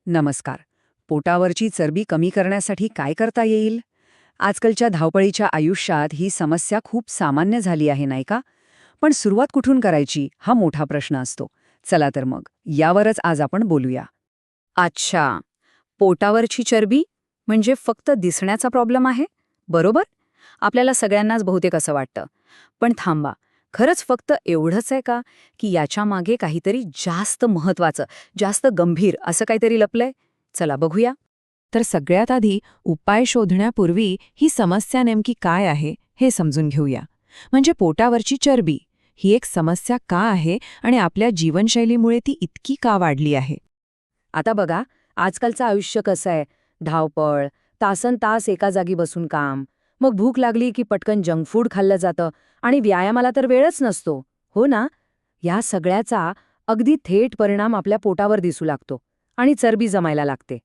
नमस्कार. पोटावरची चरबी कमी करण्यासाठी काय करता येईल? आजकालच्या धावपळीच्या आयुष्यात ही समस्या खूप सामान्य झाली आहे, नाही का? पण सुरुवात कुठून करायची हा मोठा प्रश्न असतो. चला तर मग यावरच आज आपण बोलूया. अच्छा, पोटावरची चरबी म्हणजे फक्त दिसण्याचा प्रॉब्लेम आहे, बरोबर? आपल्याला सगळ्यांनाच बहुतेक असं वाटतं. पण थांबा, खरंच फक्त एवढंच आहे का, की याच्या मागे काहीतरी जास्त महत्वाचं, जास्त गंभीर असं काहीतरी लपलंय? चला बघूया. तर सगळ्यात आधी उपाय शोधण्यापूर्वी ही समस्या नेमकी काय आहे हे समजून घेऊया. म्हणजे पोटावरची चरबी ही एक समस्या का आहे आणि आपल्या जीवनशैलीमुळे ती इतकी का वाढली आहे. आता बघा, आजकालचं आयुष्य कसं आहे, धावपळ, तासनतास एका जागी बसून काम, मग भूक लागली की पटकन जंक फूड खाल्लं जातं आणि व्यायामाला तर वेळच नसतो, हो ना? या सगळ्याचा अगदी थेट परिणाम आपल्या पोटावर दिसू लागतो आणि चरबी जमायला लागते.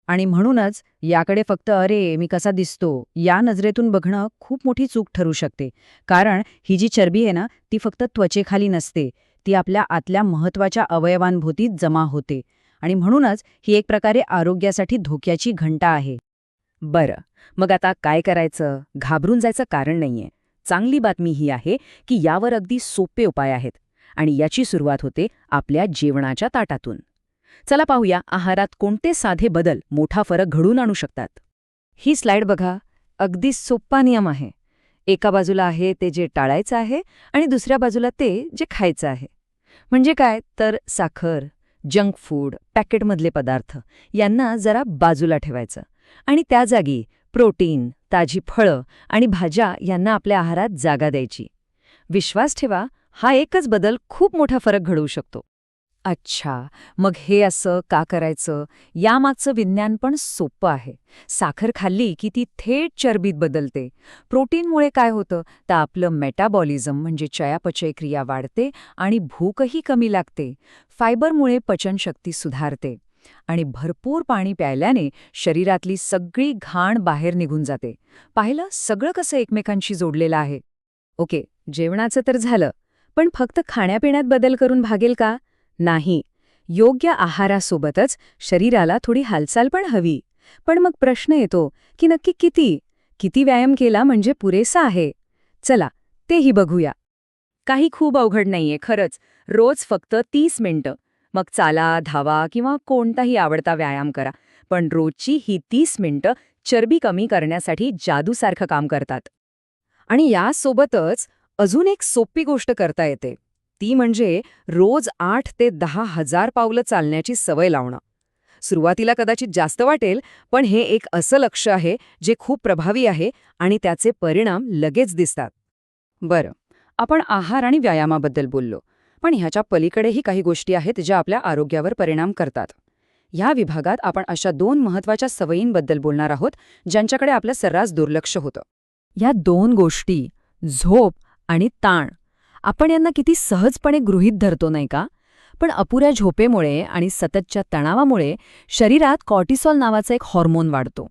आणि म्हणूनच याकडे फक्त "अरे, मी कसा दिसतो" या नजरेतून बघणं खूप मोठी चूक ठरू शकते. कारण ही जी चरबी आहे ना, ती फक्त त्वचेखाली नसते, ती आपल्या आतल्या महत्वाच्या अवयवांभोवती जमा होते. आणि म्हणूनच ही एक प्रकारे आरोग्यासाठी धोक्याची घंटा आहे. बरं, मग आता काय करायचं? घाबरून जायचं कारण नाहीये. चांगली बातमी ही आहे की यावर अगदी सोपे उपाय आहेत आणि याची सुरुवात होते आपल्या जेवणाच्या ताटातून. चला पाहूया आहारात कोणते साधे बदल मोठा फरक घडवून आणू शकतात. ही स्लाइड बघा, अगदी सोपा नियम आहे. एका बाजूला आहे ते जे टाळायचं आहे आणि दुसऱ्या बाजूला ते जे खायचं आहे. म्हणजे काय तर साखर, जंक फूड, पॅकेटमधले पदार्थ यांना जरा बाजूला ठेवायचं आणि त्या जागी प्रोटीन, ताजी फळं आणि भाज्या यांना आपल्या आहारात जागा द्यायची. विश्वास ठेवा, हा एकच बदल खूप मोठा फरक घडवू शकतो. अच्छा, मग हे असं का करायचं? यामागचं विज्ञान पण सोपं आहे. साखर खाल्ली की ती थेट चरबीत बदलते. प्रोटीनमुळे काय होतं तर आपलं मेटाबॉलिझम म्हणजे चयापचय क्रिया वाढते आणि भूकही कमी लागते. फायबरमुळे पचनशक्ती सुधारते आणि भरपूर पाणी प्यायल्याने शरीरातली सगळी घाण बाहेर निघून जाते. पाहिलं सगळं कसं एकमेकांशी जोडलेलं आहे. ओके, जेवणाचं तर झालं, पण फक्त खाण्यापिण्यात बदल करून भागेल का? नाही. योग्य आहारासोबतच शरीराला थोडी हालचाल पण हवी. पण मग प्रश्न येतो की नक्की किती? किती व्यायाम केला म्हणजे पुरेसा आहे? चला, तेही बघूया. काही खूप अवघड नाहीये खरंच. रोज फक्त 30 मिनिटं. मग चाला, धावा किंवा कोणताही आवडता व्यायाम करा. पण रोजची ही 30 मिनिटं चरबी कमी करण्यासाठी जादूसारखं काम करतात. आणि यासोबतच अजून एक सोपी गोष्ट करता येते. ती म्हणजे रोज 8 ते 10 हजार पावलं चालण्याची सवय लावणं. सुरुवातीला कदाचित जास्त वाटेल, पण हे एक असं लक्ष्य आहे जे खूप प्रभावी आहे आणि त्याचे परिणाम लगेच दिसतात. बरं, आपण आहार आणि व्यायामाबद्दल बोललो, पण ह्याच्या पलीकडेही काही गोष्टी आहेत ज्या आपल्या आरोग्यावर परिणाम करतात. ह्या विभागात आपण अशा 2 महत्त्वाच्या सवयींबद्दल बोलणार आहोत, ज्यांच्याकडे आपलं सर्रास दुर्लक्ष होतं. या 2 गोष्टी, झोप आणि ताण, आपण यांना किती सहजपणे गृहीत धरतो नाही का? पण अपुऱ्या झोपेमुळे आणि सततच्या तणावामुळे शरीरात कॉर्टिसॉल नावाचा एक हॉर्मोन वाढतो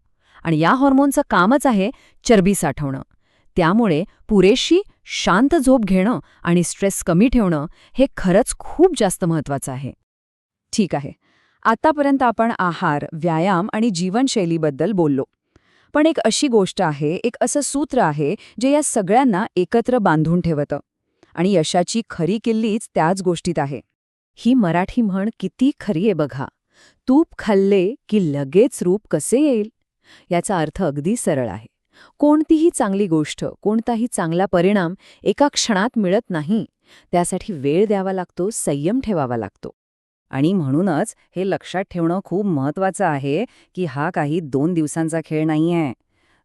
आणि या हॉर्मोनचं कामच आहे चरबी साठवणं. त्यामुळे पुरेशी शांत झोप घेणं आणि स्ट्रेस कमी ठेवणं हे खरंच खूप जास्त महत्त्वाचं आहे. ठीक आहे. आतापर्यंत आपण आहार, व्यायाम आणि जीवनशैलीबद्दल बोललो. पण एक अशी गोष्ट आहे, एक असं सूत्र आहे जे या सगळ्यांना एकत्र बांधून ठेवतं. आणि यशाची खरी किल्लीच त्याच गोष्टीत आहे. ही मराठी म्हण किती खरी आहे बघा. तूप खाल्ले की लगेच रूप कसे येईल? याचा अर्थ अगदी सरळ आहे. कोणतीही चांगली गोष्ट, कोणताही चांगला परिणाम एका क्षणात मिळत नाही. त्यासाठी वेळ द्यावा लागतो, संयम ठेवावा लागतो. आणि म्हणूनच हे लक्षात ठेवणं खूप महत्वाचं आहे की हा काही 2 दिवसांचा खेळ नाहीये.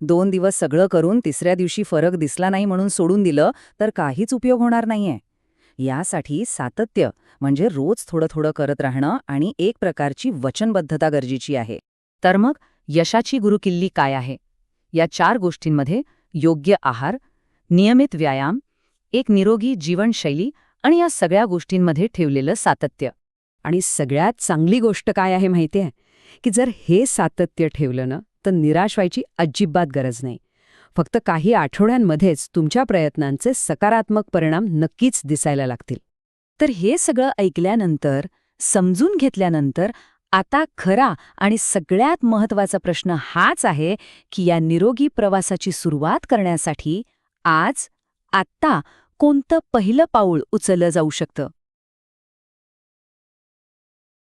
2 दिवस सगळं करून तिसऱ्या दिवशी फरक दिसला नाही म्हणून सोडून दिलं तर काहीच उपयोग होणार नाहीये. यासाठी सातत्य म्हणजे रोज थोडं थोडं करत राहणं आणि एक प्रकारची वचनबद्धता गरजेची आहे. तर मग यशाची गुरुकिल्ली काय आहे? या 4 गोष्टींमध्ये योग्य आहार, नियमित व्यायाम, एक निरोगी जीवनशैली आणि या सगळ्या गोष्टींमध्ये ठेवलेलं सातत्य. आणि सगळ्यात चांगली गोष्ट काय आहे माहितीये? की जर हे सातत्य ठेवलं ना तर निराश व्हायची अजिबात गरज नाही. फक्त काही आठवड्यांमध्येच तुमच्या प्रयत्नांचे सकारात्मक परिणाम नक्कीच दिसायला लागतील. तर हे सगळं ऐकल्यानंतर, समजून घेतल्यानंतर आता खरा आणि सगळ्यात महत्त्वाचा प्रश्न हाच आहे की या निरोगी प्रवासाची सुरुवात करण्यासाठी आत्ता कोणतं पहिलं पाऊल उचललं जाऊ शकतं?